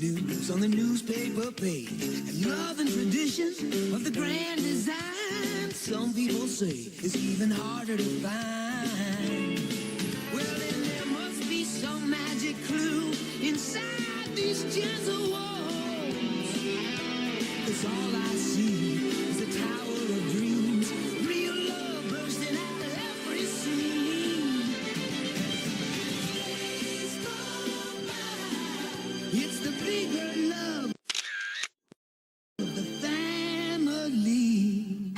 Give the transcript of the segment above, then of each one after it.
News on the newspaper page, and love and tradition of the grand design. Some people say it's even harder to find. Well, then there must be some magic clue inside these gentle walls. 'Cause all I see is a tower of dreams, real love bursting out of every scene. It's the bigger love of the family.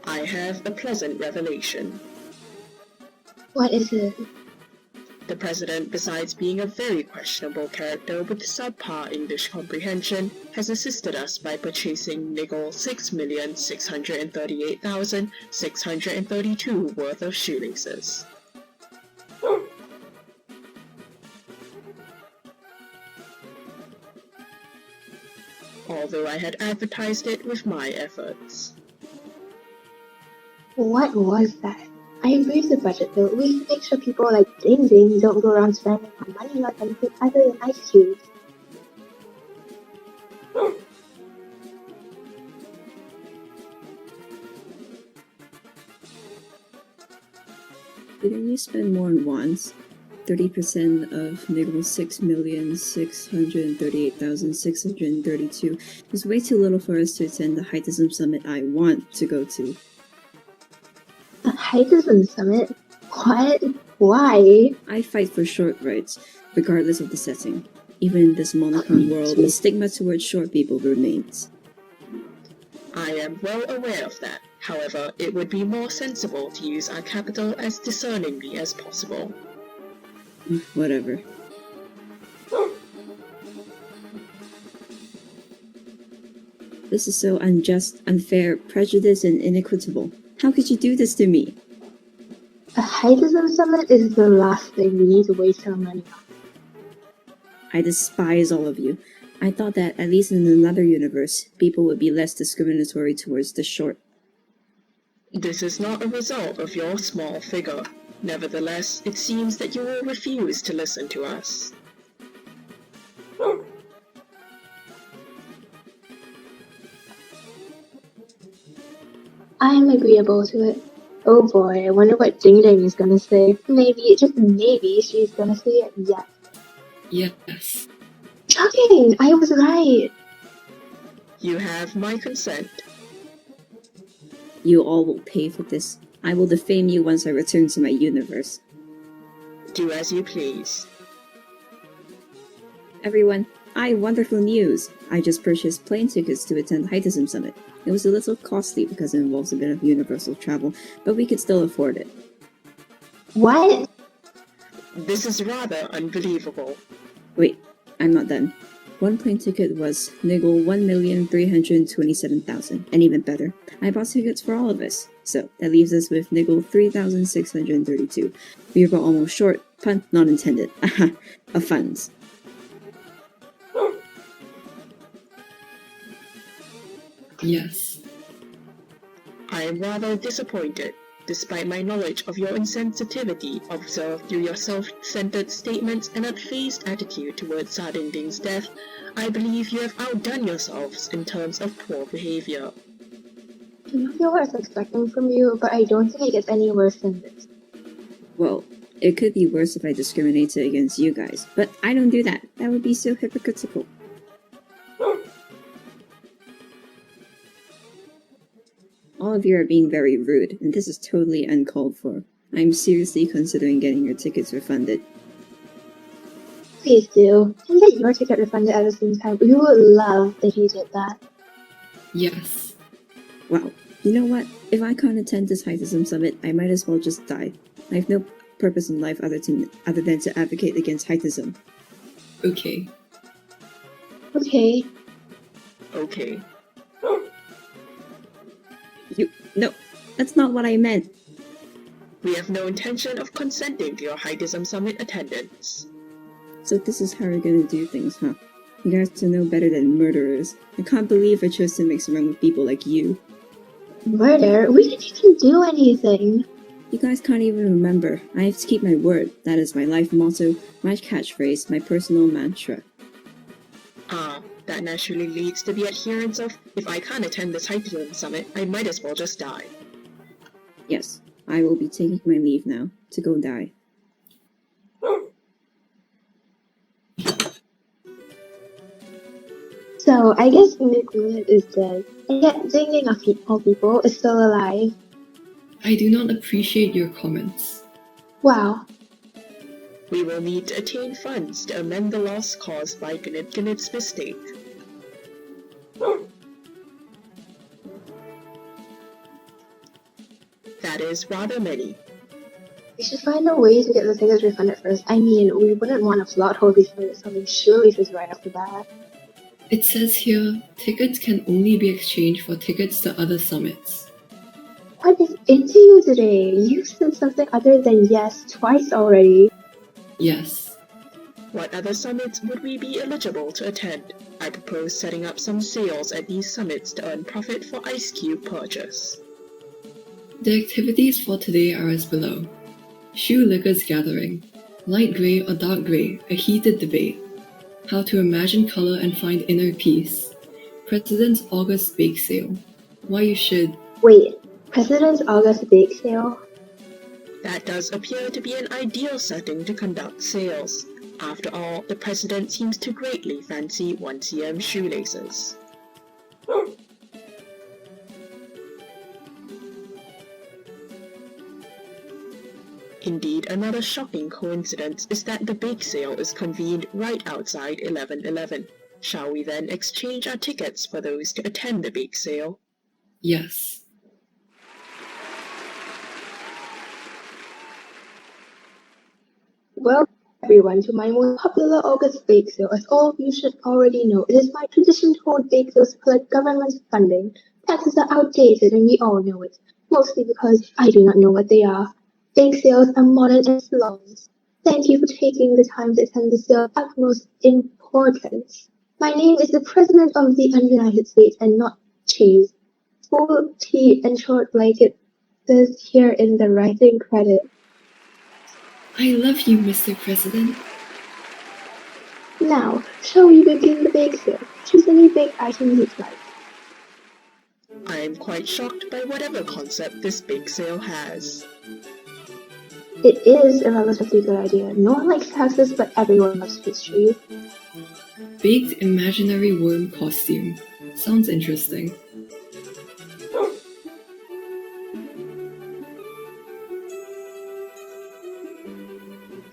I have a pleasant revelation. What is it? The president, besides being a very questionable character with subpar English comprehension, has assisted us by purchasing niggle 6,638,632 worth of shoelaces. Although I had advertised it with my efforts. What was that? I agree with the budget though. We need to make sure people like Dingding don't go around spending money on anything other than ice cubes. Didn't you spend more than once? 30% of niggle 6,638,632 is way too little for us to attend the Heightism Summit I want to go to. A Heightism Summit? What? Why? I fight for short rights, regardless of the setting. Even in this monochrome world, the stigma towards short people remains. I am well aware of that. However, it would be more sensible to use our capital as discerningly as possible. Whatever. This is so unjust, unfair, prejudiced, and inequitable. How could you do this to me? A Heightism Summit is the last thing we need to waste our money on. I despise all of you. I thought that, at least in another universe, people would be less discriminatory towards the short. This is not a result of your small figure. Nevertheless, it seems that you will refuse to listen to us. I'm agreeable to it. Oh boy, I wonder what Dingding is gonna say. Maybe, just maybe, she's gonna say it yes. Yes. Shocking! I was right! You have my consent. You all will pay for this. I will defame you once I return to my universe. Do as you please. Everyone, I have wonderful news! I just purchased plane tickets to attend the Heightism Summit. It was a little costly because it involves a bit of universal travel, but we could still afford it. What? This is rather unbelievable. Wait, I'm not done. One plane ticket was niggle 1,327,000, and even better, I bought tickets for all of us. So that leaves us with niggle 3,632. We were almost short, pun not intended, of funds. Yes. I am rather disappointed. Despite my knowledge of your insensitivity observed through your self-centered statements and unfazed attitude towards Sa Dingding's death, I believe you have outdone yourselves in terms of poor behavior. I know what I was expecting from you, but I don't think it gets any worse than this. Well, it could be worse if I discriminated against you guys, but I don't do that. That would be so hypocritical. All of you are being very rude, and this is totally uncalled for. I'm seriously considering getting your tickets refunded. Please do. And get your ticket refunded at the same time. We would love if you did that. Yes. Wow, you know what? If I can't attend this Heightism Summit, I might as well just die. I have no purpose in life other than to advocate against Heightism. Okay. Okay. Okay. No, that's not what I meant. We have no intention of consenting to your Heightism Summit attendance. So this is how we're gonna do things, huh? You guys are no better than murderers. I can't believe I chose to mix around with people like you. Murder? We didn't even do anything. You guys can't even remember. I have to keep my word. That is my life motto, my catchphrase, my personal mantra. That naturally leads to the adherence of, if I can't attend the Titan Summit, I might as well just die. Yes, I will be taking my leave now to go die. So, I guess Nick is dead, and yet Dingding of all people is still alive. I do not appreciate your comments. Wow. We will need to attain funds to amend the loss caused by Gnit's mistake. That is rather many. We should find a way to get the tickets refunded first. I mean, we wouldn't want to plot hole these for something shoelaces right off the bat. It says here, tickets can only be exchanged for tickets to other summits. What is into you today? You said something other than yes twice already. Yes. What other summits would we be eligible to attend? I propose setting up some sales at these summits to earn profit for Ice Cube purchase. The activities for today are as below. Shoe Lickers Gathering. Light grey or dark grey, a heated debate. How to imagine color and find inner peace. President's August Bake Sale. Why you should. Wait, President's August bake sale? That does appear to be an ideal setting to conduct sales. After all, the president seems to greatly fancy 1cm shoelaces. Indeed, another shocking coincidence is that the bake sale is convened right outside 11:11. Shall we then exchange our tickets for those to attend the bake sale? Yes. Welcome everyone to my most popular August bake sale. As all of you should already know, it is my tradition to hold bake sales to collect government funding. Taxes are outdated and we all know it, mostly because I do not know what they are. Bake sales are modern and flawless. Thank you for taking the time to attend the sale of utmost importance. My name is the President of the United States and not cheese. Full T and short like it says here in the writing credit. I love you, Mr. President. Now, shall we begin the bake sale? Choose any baked item you'd like. I am quite shocked by whatever concept this bake sale has. It is a relatively good idea. No one likes taxes, but everyone loves pastries. Baked imaginary worm costume. Sounds interesting.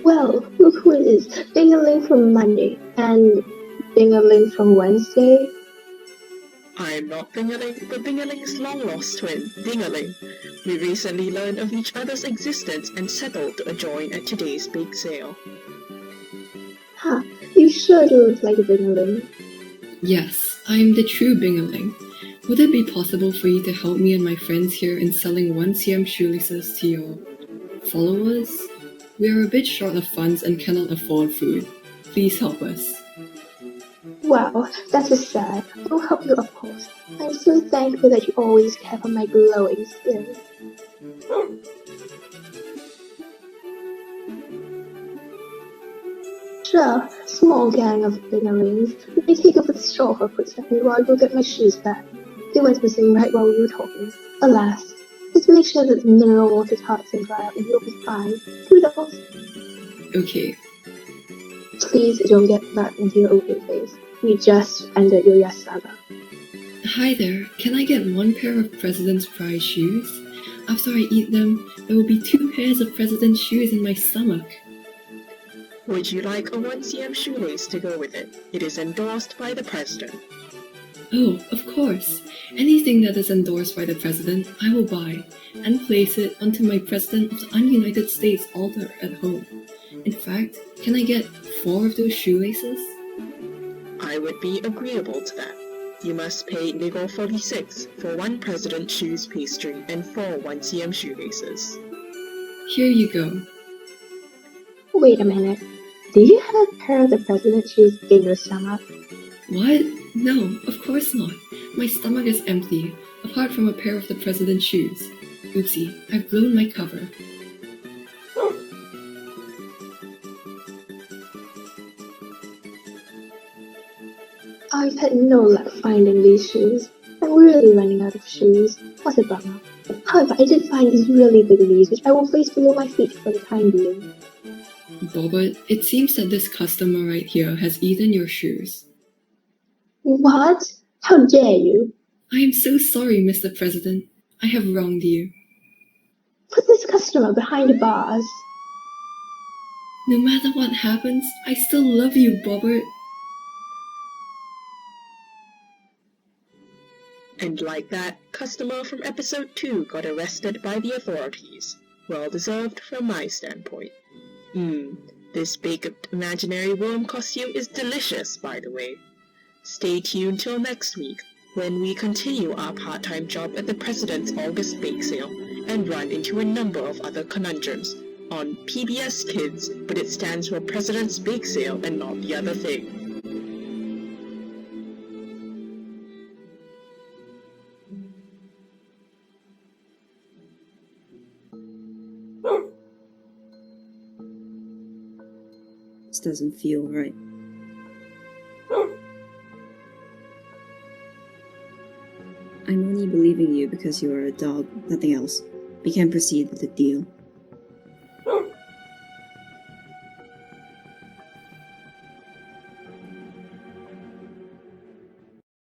Well, look who it is. Ding-a-ling from Monday and Ding-a-ling from Wednesday. I am not Bingaling, but Bingaling's long-lost twin, Dingaling. We recently learned of each other's existence and settled to join at today's bake sale. Huh, you sure do look like a Ding-a-ling. Yes, I am the true Bingaling. Would it be possible for you to help me and my friends here in selling 1cm shoelaces to your followers? We are a bit short of funds and cannot afford food. Please help us. Wow, that is sad. I'll help you, of course. I'm so thankful that you always care for my glowing skin. Sure, small gang of Bingalings. Let me take over the store for a quick second while I go get my shoes back. They went missing right while we were talking. Alas. Just make sure that the mineral water toxins dry up and you'll be fine. Toodles. Okay. Please don't get that into your open face. We just ended your yes saga. Hi there, can I get one pair of President's Prize shoes? After I eat them, there will be 2 pairs of President's shoes in my stomach. Would you like a 1cm shoelace to go with it? It is endorsed by the president. Oh, of course. Anything that is endorsed by the President, I will buy and place it onto my President of the United States altar at home. In fact, can I get 4 of those shoelaces? I would be agreeable to that. You must pay Igor 46 for 1 president shoes pastry and 4 1cm shoelaces. Here you go. Wait a minute. Do you have a pair of the president's shoes in your stomach? What? No, of course not. My stomach is empty. Of apart from a pair of the president's shoes. Oopsie, I've blown my cover. I've had no luck finding these shoes. I'm really running out of shoes. What a bummer. However, I did find these really big leaves, which I will place below my feet for the time being. Bobbert, it seems that this customer right here has eaten your shoes. What? How dare you? I am so sorry, Mr. President. I have wronged you. Put this customer behind bars. No matter what happens, I still love you, Bobbert. And like that, customer from episode 2 got arrested by the authorities. Well deserved from my standpoint. This baked imaginary worm costume is delicious, by the way. Stay tuned till next week, when we continue our part-time job at the President's August Bake Sale and run into a number of other conundrums on PBS Kids, but it stands for President's Bake Sale and not the other thing. This doesn't feel right. I'm only believing you because you are a dog, nothing else. We can proceed with the deal.